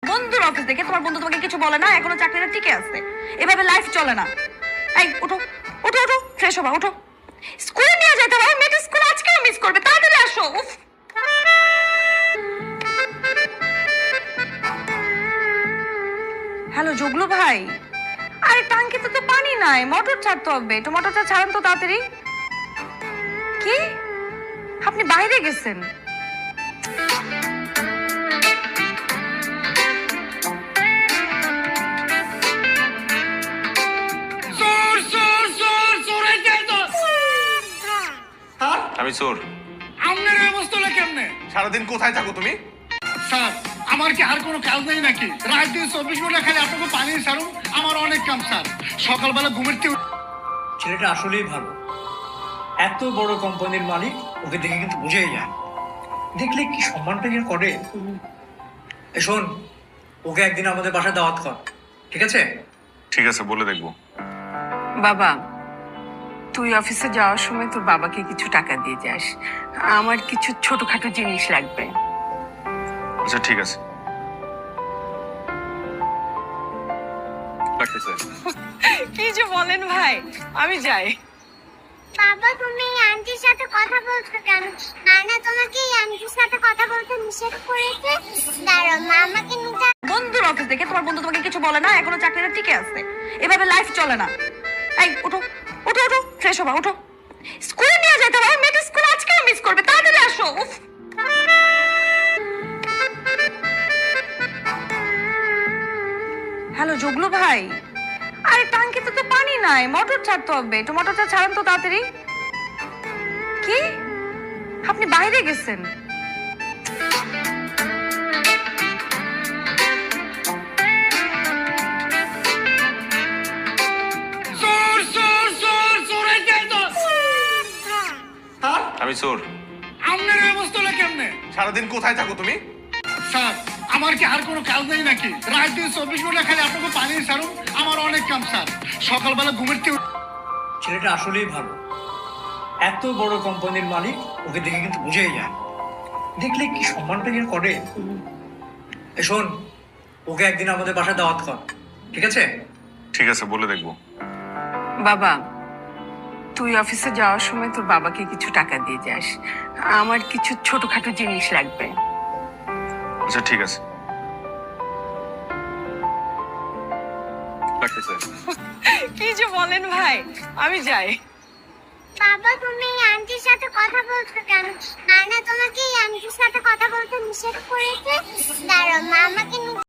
বন্ধুর অফিস দেখে তোমার বন্ধু তোমাকে কিছু বলে না, এখনো চাকরিটা টিকে আছে। এভাবে লাইফ চলে না। এই ওঠো ওঠো ওঠো, ফ্রেশ হবা, ওঠো। স্কুলে নিয়ে যেতে হবে, মেয়েটা স্কুল আজকেও মিস করবে, তাড়াতাড়ি আসো। উফ। হ্যালো জগলু ভাই, আরে টাঙ্কিতে তো পানি নাই, মোটর ছাড়তে হবে, একটু মোটরটা ছাড়ান তো তাড়াতাড়ি। কি আপনি বাইরে গেছেন? আমি চোর। আপনার এই অবস্থা হলো কেমনে? সারাদিন কোথায় থাকো তুমি? স্যার, আমার কি আর কোনো কাজ নেই নাকি? রাত দিন 24 ঘন্টা খালি আপনাকে পানি ছাড়ুন, আমার অনেক কাম স্যার। সকালবেলা ঘুমের থেকে ছেলেটা আসলেই ভালো, এত বড় কোম্পানির মালিক, ওকে দেখে কিন্তু বুঝেই যায়। দেখলে কি সম্মানটা যে করে। শোন, ওকে একদিন আমাদের বাসায় দাওয়াত কর, ঠিক আছে? ঠিক আছে, বলে দেখবো। বাবা, তুই অফিসে যাওয়ার সময় তোর বাবাকে কিছু টাকা দিয়ে যাস, আমার কিছু ছোটখাটো জিনিস লাগবে। আচ্ছা ঠিক আছে। রাখতেছে। কি যে বলেন ভাই, আমি যাই। বাবা, তুমি এই আন্টির সাথে কথা বলছো কেন? নানা তোমাকে এই আন্টির সাথে কথা বলতে নিষেধ করেছে। দাঁড়াও, মা আমাকে নিতে। বন্ধুর অফিস দেখে তোমার বন্ধু তোমাকে কিছু বলে না, এখনো চাকরিটা টিকে আছে। এভাবে লাইফ চলে না। এই ওঠো ওঠো ওঠো, ফ্রেশ হবা, ওঠো। স্কুলে নিয়ে যেতে হবে, মেয়েটা স্কুল আজকেও মিস করবে, তাড়াতাড়ি আসো। উফ। হ্যালো জগলু ভাই, আরে টাঙ্কিতে তো পানি নাই, মোটর ছাড়তে হবে, একটু মোটরটা ছাড়ান তো তাড়াতাড়ি। কি আপনি বাইরে গেছেন? চোর চোর চোর চোরের কেন? আমি চোর। আপনার এই অবস্থা হলো কেমনে? সারাদিন কোথায় থাকো তুমি? স্যার, আমার কি আর কোনো কাজ নেই নাকি? রাত দিন 24 ঘন্টা খালি আপনাকে পানি ছাড়ুন, আমার অনেক কাম স্যার। সকালবেলা ঘুমের থেকে ছেলেটা আসলেই ভালো, এত বড় কোম্পানির মালিক, ওকে দেখে কিন্তু বুঝেই যায়। দেখলে কি সম্মানটা যে করে। শোন, ওকে একদিন আমাদের বাসায় দাওয়াত কর, ঠিক আছে? ঠিক আছে, বলে দেখবো। বাবা, তুই অফিসে যাওয়ার সময় তোর বাবাকে কিছু টাকা দিয়ে যাস, আমার কিছু ছোটখাটো জিনিস লাগবে। আচ্ছা ঠিক আছে। রাখতেছে। কি যে বলেন ভাই, আমি যাই। বাবা, তুমি এই আন্টির সাথে কথা বলছো কেন? নানা তোমাকে এই আন্টির সাথে কথা বলতে নিষেধ করেছে। দাঁড়াও, মা আমাকে